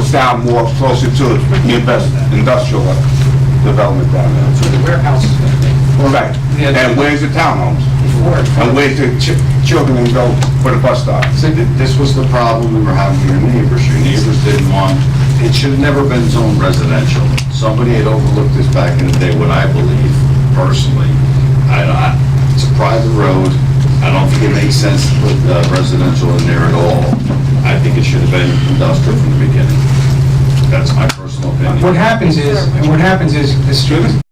goes down more closer to the industrial development down there. So the warehouse is going to be. Right. And where's the townhomes? And where's the children can go for the bus stop? See, this was the problem we were having with your neighbors. Your neighbors didn't want, it should have never been zoned residential. Somebody had overlooked this back in the day, what I believe, personally. It's a private road. I don't think it makes sense to put residential in there at all. I think it should have been industrial from the beginning. That's my personal opinion. What happens is the street.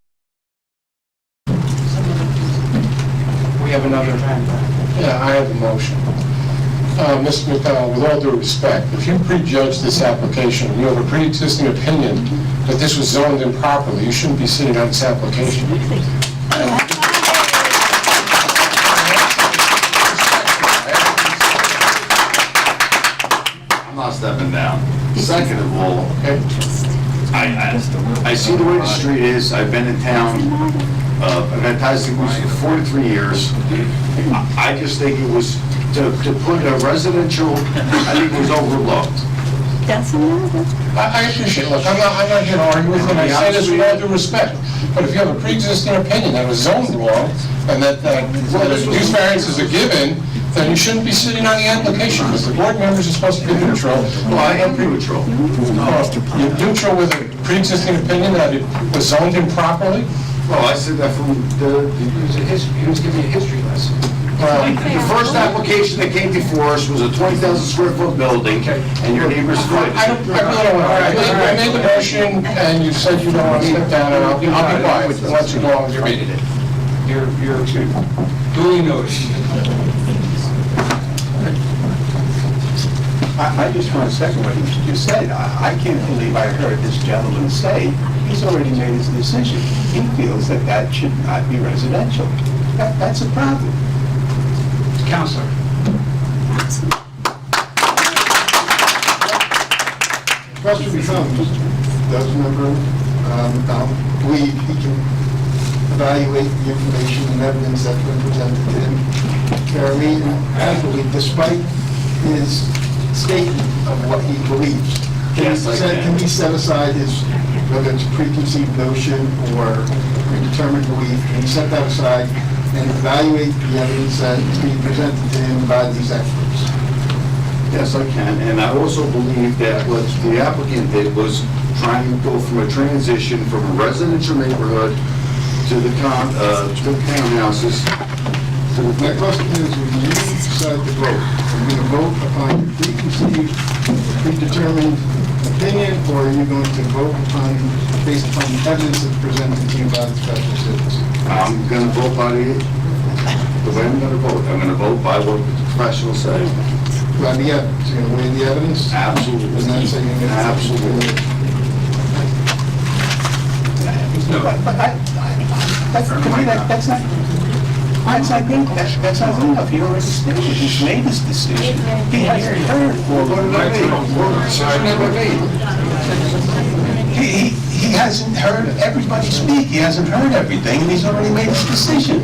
We have another. Yeah, I have a motion. Mr. McDonald, with all due respect, if you prejudge this application, you have a pre-existing opinion that this was zoned improperly, you shouldn't be sitting on this application. I'm not stepping down. Second of all, Okay? I see the way the street is. I've been in town. I've had ties to Goose for 43 years. I just think it was, to put a residential, I think it was overlooked. Doesn't matter. I appreciate it. Look, I'm not here to argue with you, and I say this with all due respect. But if you have a pre-existing opinion that was zoned wrong, and that use variances are given, then you shouldn't be sitting on the application, because the board members are supposed to be neutral. Well, I am neutral. You're neutral with a pre-existing opinion that it was zoned improperly? Well, I said that from the He was giving me a history lesson. the first application that came before us was a 20,000 square foot building, and your neighbors flooded. I really don't want to, I made the motion, and you said you don't want to step down, and I'll be quiet, and let you go on with your meeting. You're duly noted. I just want to second what you said. I can't believe I heard this gentleman say he's already made his decision. He feels that that should not be residential. That's a problem. Counselor. Question becomes, does member McDonald believe he can evaluate the information and evidence that's been presented to him fairly and adequately, despite his statement of what he believes? Yes, I can. Can he set aside his, whether it's a preconceived notion or predetermined belief, can he set that aside and evaluate the evidence that is being presented to him by these experts? Yes, I can, and I also believe that what the applicant did was trying to go from a transition from a residential neighborhood to the townhouses. My question is, when you decide to vote, are you going to vote upon your preconceived, predetermined opinion, or are you going to vote upon, based upon the evidence that's presented to you by the special citizens? I'm gonna vote by the way I'm gonna vote. I'm gonna vote by what the professionals say. By the evidence, you're going to weigh the evidence? Absolutely. And then say you're going to... Absolutely. But to me, that's not good enough. He already stated, he's made his decision. He hasn't heard. He hasn't heard everybody speak. He hasn't heard everything, and he's already made his decision.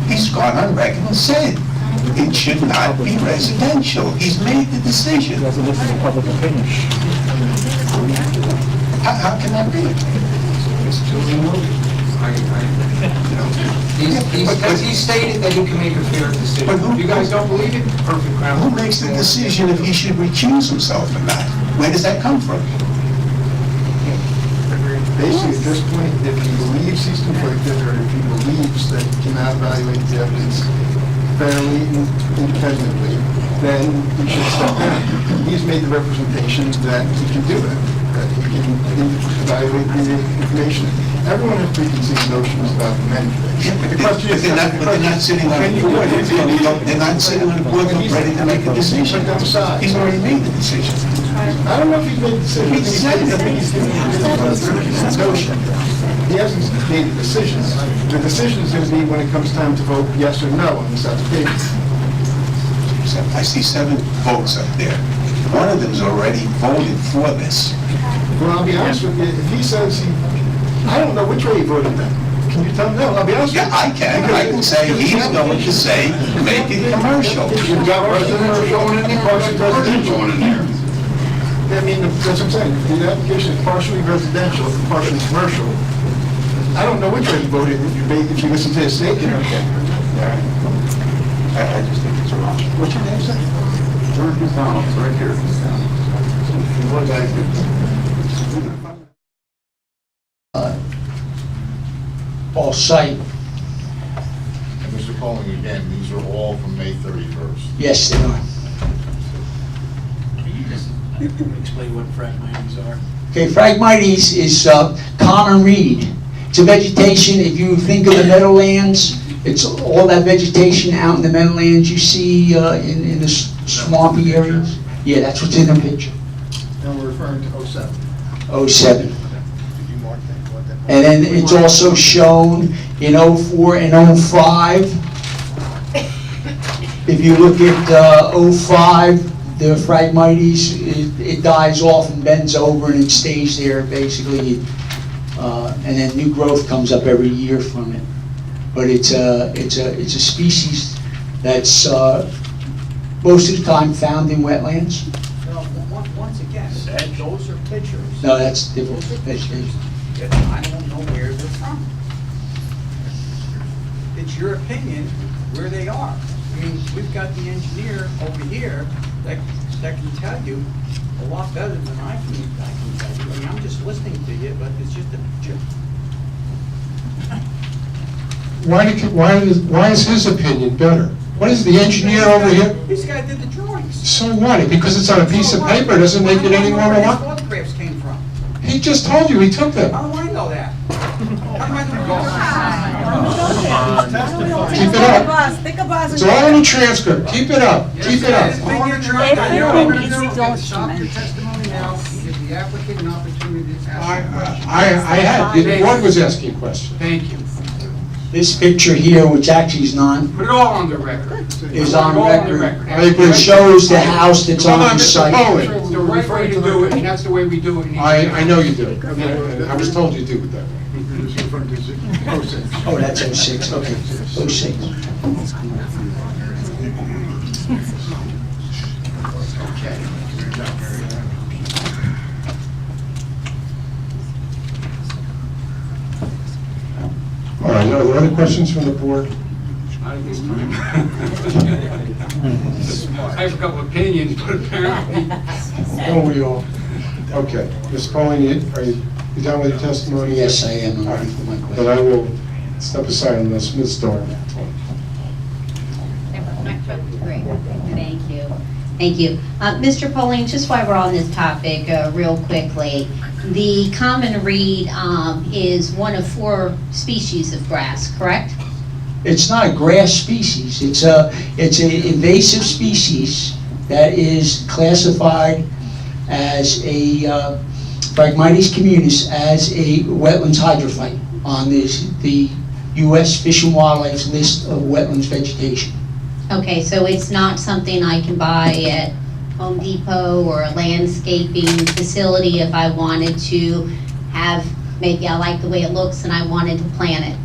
He's gone on record and said, it should not be residential. He's made the decision. He hasn't listened to public opinion. How can that be? He stated that he can make a fair decision. But who- If you guys don't believe it, perfect ground. Who makes the decision if he should recuse himself or not? Where does that come from? Basically, at this point, if he believes he's conflicted, or if he believes that he cannot evaluate the evidence fairly and independently, then he should step down. He's made the representation that he can do that he can evaluate the information. Everyone has preconceived notions about many things. The question is... But they're not sitting on the board. They're not sitting on the board ready to make a decision. He's already made the decision. I don't know if he's made the decision. He said it. I think he's giving a notion. He hasn't made the decision. The decision is going to be when it comes time to vote yes or no on this application. I see 7 votes up there. One of them's already voted for this. Well, I'll be honest with you, if he says I don't know which way he voted then. Can you tell me? No, I'll be honest with you. Yeah, I can say he's going to say, make it commercial. You've got residential going in there, partially residential going in there. I mean, that's what I'm saying, if the application is partially residential and partially commercial, I don't know which way you voted if you listen to his statement. Okay. All right. I just think it's wrong. What's your name, sir? George McDonald, it's right here. Off-site, And Mr. Colling, again, these are all from May 31st. yes, they are. Can you just explain what Phragmites are? Okay, Phragmites is common reed. It's a vegetation, if you think of the meadowlands, it's all that vegetation out in the meadowlands you see in the swampy areas. Yeah, that's what's in the picture, And we're referring to 07. 07. Did you mark that? What that- And then it's also shown in 04 and 05. If you look at 05, the Phragmites, it dies off and bends over and it stays there basically. And then new growth comes up every year from it. But it's a species that's most of the time found in wetlands. Well, once again, those are pictures. No, that's different vegetation. I don't know where they're from. It's your opinion where they are. I mean, we've got the engineer over here that can tell you a lot better than I can tell you. I mean, I'm just listening to you, but it's just a picture. Why is his opinion better? What is the engineer over here? This guy did the drawings. So what? Because it's on a piece of paper doesn't make it any more than Where what? his photographs came from. He just told you he took them. How do I know that? How do I know? Keep it up. It's all in the transcript. Keep it up. Keep it up. I want to try Everything to know. is Stop your documented. testimony now, give the applicant an opportunity to ask a question. I had, the board was asking questions. Thank you. This picture here, which actually is Put it all on the record. is on Put it all on the record. record. It shows the house that's Hold on on, the Mr. site. Poland. It's the right way to do it, and that's the way we do it. in each I know you do. And I was told you do it that way. You're just referring to 06. Oh, that's 06, okay, 06. All right, are there other questions from the board? Not at this time. I have a couple opinions, but apparently. Don't we all? Okay. Ms. Pauling, are you done with your testimony? Yes, I am, I'm All ready right. for my Then question. I will step aside unless Ms. Starr. Great, thank you. Thank you. Mr. Pauling, just while we're on this topic, real quickly, the common reed is one of 4 species of grass, correct? It's not a grass species, it's a invasive species that is classified as a Phragmites communis, as a wetlands hydrophyte on the U.S. Fish and Wildlife list of wetlands vegetation. Okay, so it's not something I can buy at Home Depot or a landscaping facility if I wanted to have, maybe I like the way it looks and I wanted to plant it.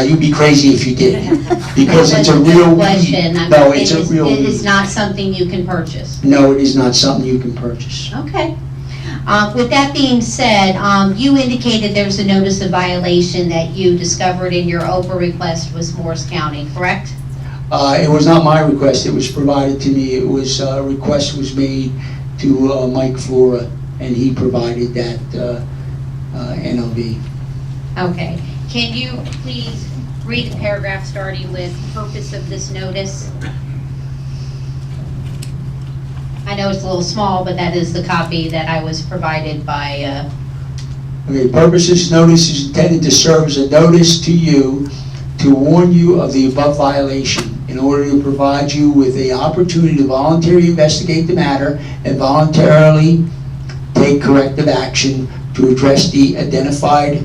You'd be crazy if you did, because it's a real Question. weed. No, it's a real It is weed. not something you can purchase. No, it is not something you can purchase. Okay. With that being said, you indicated there's a notice of violation that you discovered in your OPA request with Morris County, correct? It was not my request, it was provided to me, it was, a request was made to Mike Flora, and he provided that NOV. Okay. Can you please read the paragraph starting with purpose of this notice? I know it's a little small, but that is the copy that I was provided by, Okay, purpose of this notice is intended to serve as a notice to you to warn you of the above violation in order to provide you with the opportunity to voluntarily investigate the matter and voluntarily take corrective action to address the identified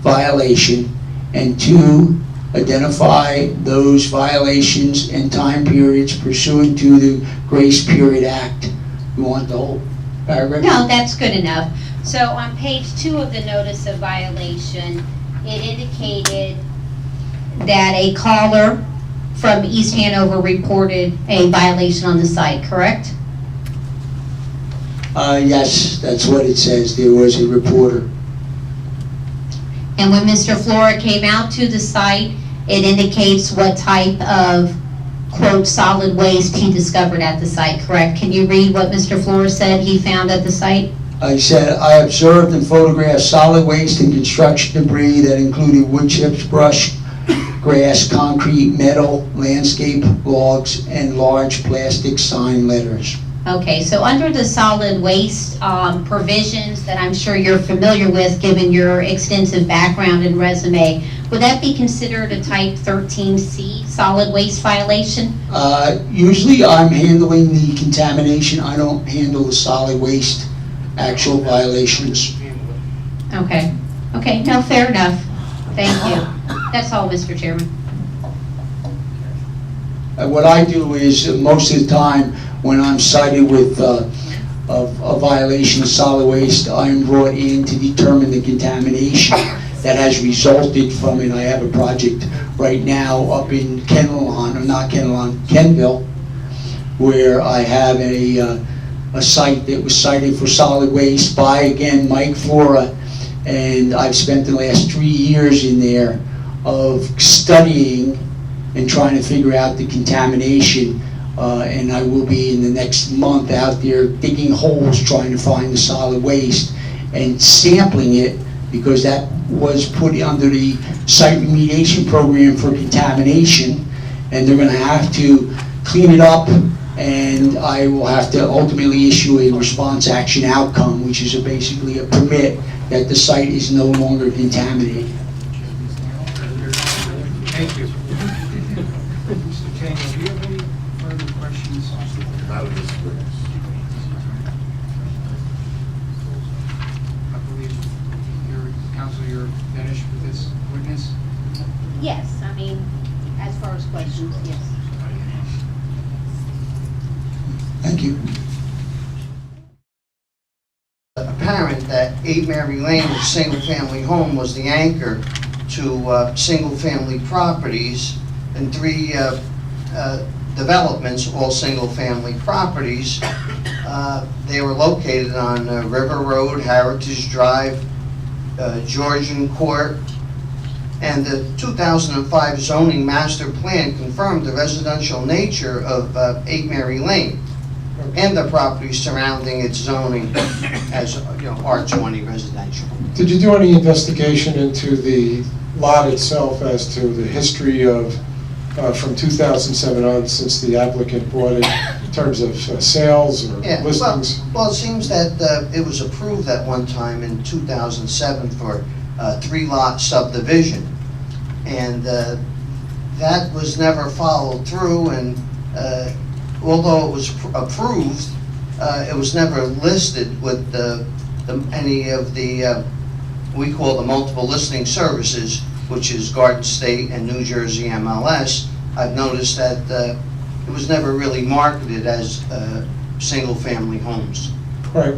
violation, and to identify those violations and time periods pursuant to the Grace Period Act. You want the whole paragraph? no, that's good enough. So on page 2 of the notice of violation, it indicated that a caller from East Hanover reported a violation on the site, correct? Yes, that's what it says. There was a reporter. And when Mr. Flora came out to the site, it indicates what type of, quote, solid waste he discovered at the site, correct? Can you read what Mr. Flora said he found at the site? He said, I observed and photographed solid waste and construction debris that included wood chips, brush, grass, concrete, metal, landscape, logs, and large plastic sign letters. Okay, so under the solid waste provisions that I'm sure you're familiar with, given your extensive background and resume, would that be considered a type 13C solid waste violation? Usually I'm handling the contamination. I don't handle the solid waste actual violations. Okay, okay, no, fair enough. Thank you. That's all, Mr. Chairman. What I do is, most of the time, when I'm cited with a violation of solid waste, I'm brought in to determine the contamination that has resulted from it. I have a project right now up in Kenville, where I have a site that was cited for solid waste by, again, Mike Flora, and I've spent the last 3 years in there of studying and trying to figure out the contamination, and I will be in the next month out there digging holes trying to find the solid waste and sampling it, because that was put under the site remediation program for contamination, and they're going to have to clean it up, and I will have to ultimately issue a response action outcome, which is basically a permit that the site is no longer contaminated. Thank you. Mr. Taylor, do you have any further questions? I believe you're finished with this witness? Yes, I mean, as far as questions, yes. Thank you. Apparent that 8 Mary Lane, a single-family home, was the anchor to single-family properties, and 3 developments, all single-family properties. They were located on River Road, Heritage Drive, Georgian Court, and the 2005 zoning master plan confirmed the residential nature of 8 Mary Lane and the properties surrounding its zoning as, R20 residential. Did you do any investigation into the lot itself as to the history of, from 2007 on, since the applicant bought it, in terms of sales or Yeah, listings? well, it seems that it was approved at one time in 2007 for a 3-lot subdivision, and that was never followed through, and although it was approved, it was never listed with any of the, we call the multiple listing services, which is Garden State and New Jersey MLS. I've noticed that it was never really marketed as single-family homes. Right,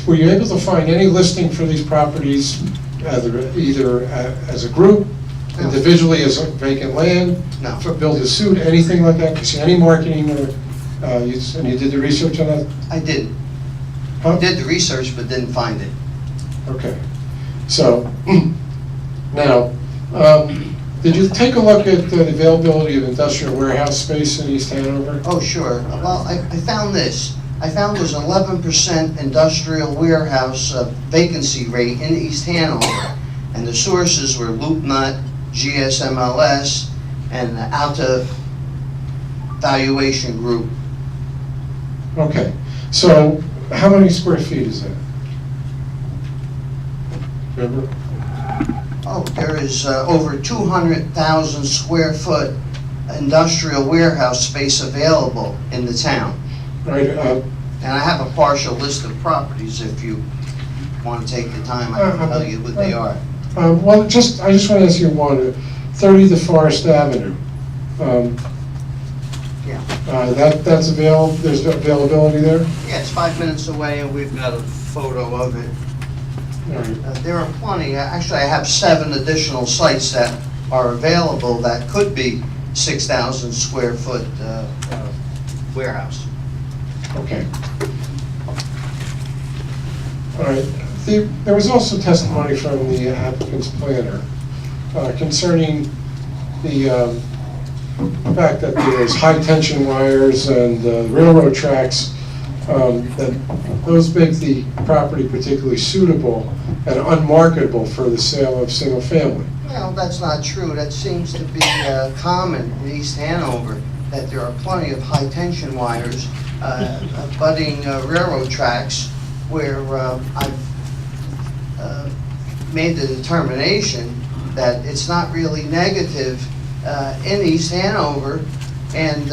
were you able to find any listing for these properties, either as a group, No. individually as a vacant land, No. for build a suit, anything like that? Could you see any marketing, or, and you did the research on that? I did. Huh? Did the research, but didn't find it. Okay, so, now, did you take a look at the availability of industrial warehouse space in East Hanover? Oh, sure. Well, I found this. I found there's 11% industrial warehouse vacancy rate in East Hanover, and the sources were LoopNut, GSMLS, and the Alta Valuation Group. Okay, so how many square feet is that? Remember? Oh, there is over 200,000 square foot industrial warehouse space available in the town. Right, And I have a partial list of properties if you want to take the time, I can tell you what they are. well, I just want to ask you one, 30 to Forest Avenue. Yeah. That's available, there's availability there? Yeah, it's 5 minutes away, and we've got a photo of it. All right. There are plenty, actually I have 7 additional sites that are available that could be 6,000 square foot warehouse. Okay. All right. There was also testimony from the applicant's planner concerning the fact that there's high-tension wires and railroad tracks, that those make the property particularly suitable and unmarketable for the sale of single-family. Well, that's not true. That seems to be common in East Hanover, that there are plenty of high-tension wires abutting railroad tracks where I've made the determination that it's not really negative in East Hanover, and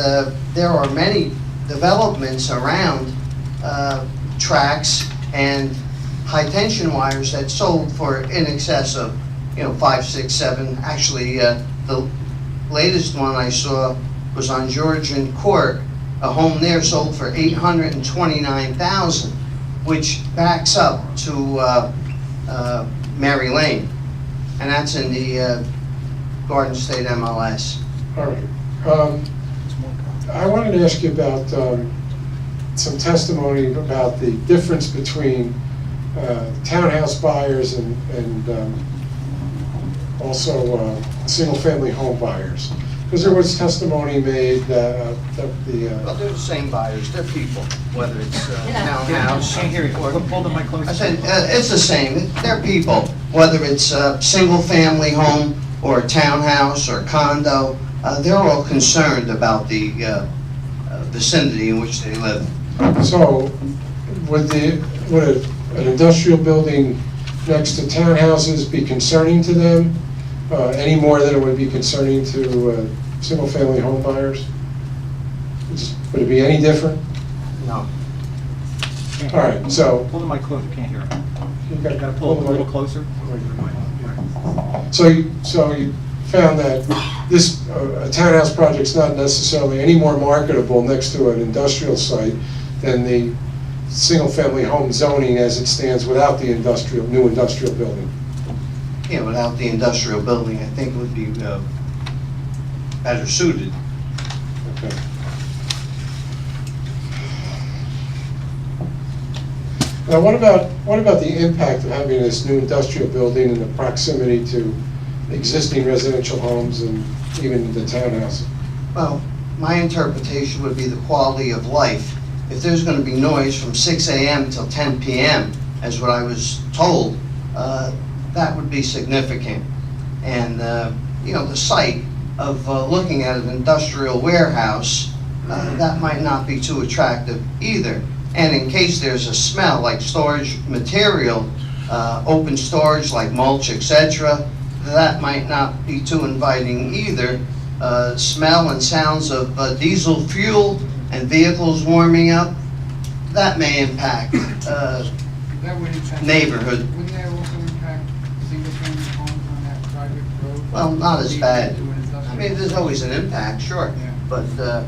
there are many developments around tracks and high-tension wires that sold for in excess of, 5, 6, 7. Actually, the latest one I saw was on Georgian Court. A home there sold for $829,000, which backs up to Mary Lane, and that's in the Garden State MLS. All right. I wanted to ask you about some testimony about the difference between townhouse buyers and also single-family home buyers. Because there was testimony made that Well, they're the same buyers, they're people, whether it's townhouse. Can't hear you. Pull the mic closer. I said, it's the same, they're people, whether it's a single-family home or a townhouse or condo, they're all concerned about the vicinity in which they live. So, would an industrial building next to townhouses be concerning to them, any more than it would be concerning to single-family home buyers? Would it be any different? No. All right, so. Pull the mic closer, can't hear it. You Gotta pull it a little closer. So you found that this, a townhouse project's not necessarily any more marketable next to an industrial site than the single-family home zoning as it stands without the new industrial building? Yeah, without the industrial building, I think it would be better suited. Okay. Now, what about the impact of having this new industrial building in the proximity to existing residential homes and even the townhouses? Well, my interpretation would be the quality of life. If there's going to be noise from 6 a.m. till 10 p.m., as what I was told, that would be significant. And, the sight of looking at an industrial warehouse, that might not be too attractive either. And in case there's a smell, like storage material, open storage like mulch, etc., that might not be too inviting either. Smell and sounds of diesel fuel and vehicles warming up, that may impact That would impact. neighborhood. Wouldn't that also impact single-family homes on that private road? Well, not as bad. To an industrial- I mean, there's always an impact, sure. Yeah. But,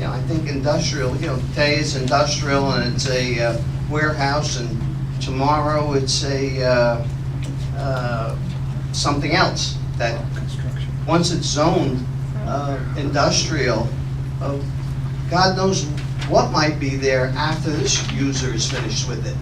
I think industrial, today it's industrial and it's a warehouse, and tomorrow it's a something else. That once it's zoned industrial, God knows what might be there after this user is finished with it.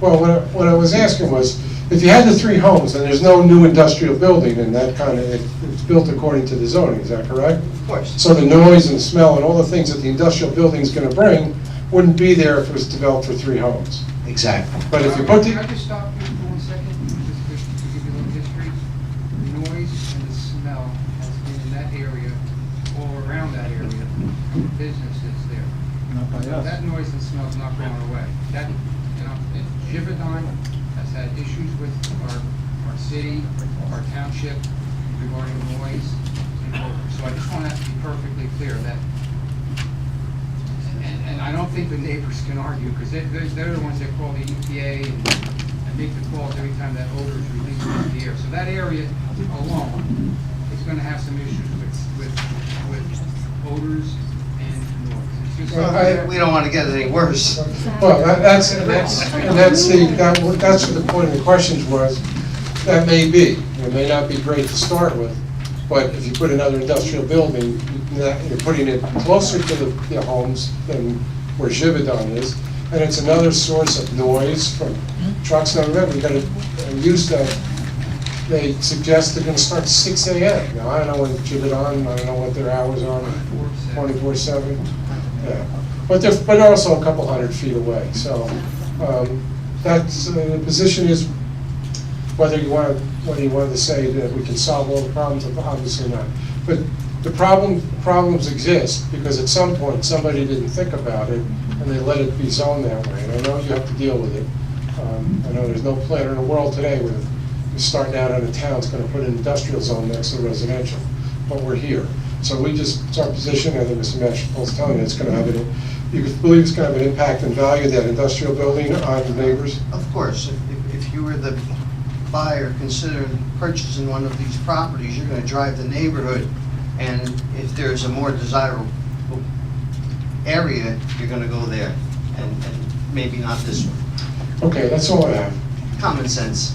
Well, what I was asking was, if you had the 3 homes and there's no new industrial building and that kind of, it's built according to the zoning, is that correct? Of course. So the noise and smell and all the things that the industrial building's gonna bring wouldn't be there if it was developed for 3 homes. Exactly. But if you put Can I the, just stop you for 1 second, just to give you a little history? The noise and the smell has been in that area, all around that area, businesses there. Not by So us. that noise and smell is not going away. That, Givaudan has had issues with our city, our township regarding noise and odor. So I just want that to be perfectly clear that, and I don't think the neighbors can argue, because they're the ones that call the EPA and make the calls every time that odor is released into the air. So that area alone is going to have some issues with odors and noise. It's just- We don't want to get any worse. well, that's what the point of the questions was, that may be. It may not be great to start with, but if you put another industrial building, you're putting it closer to the homes than where Givaudan is, and it's another source of noise from trucks. Now remember, you gotta use that, they suggest they're gonna start at 6 AM. Now, I don't know when Chibiton, I don't know what their hours are, 24/7. Yeah, but they're also a couple hundred feet away, so, that's, the position is, whether you wanted to say that we can solve all the problems, obviously not. But the problems exist, because at some point, somebody didn't think about it, and they let it be zoned that way, and I know you have to deal with it. I know there's no planner in the world today where you're starting out in a town, it's gonna put an industrial zone next to residential, but we're here. So it's our position, I think Mr. Mashpell's telling you, it's gonna have you believe it's gonna have an impact and value, that industrial building on the neighbors? Of course, if you were the buyer considering purchasing one of these properties, you're gonna drive the neighborhood, and if there's a more desirable area, you're gonna go there, and maybe not this one. Okay, that's all I have. Common sense.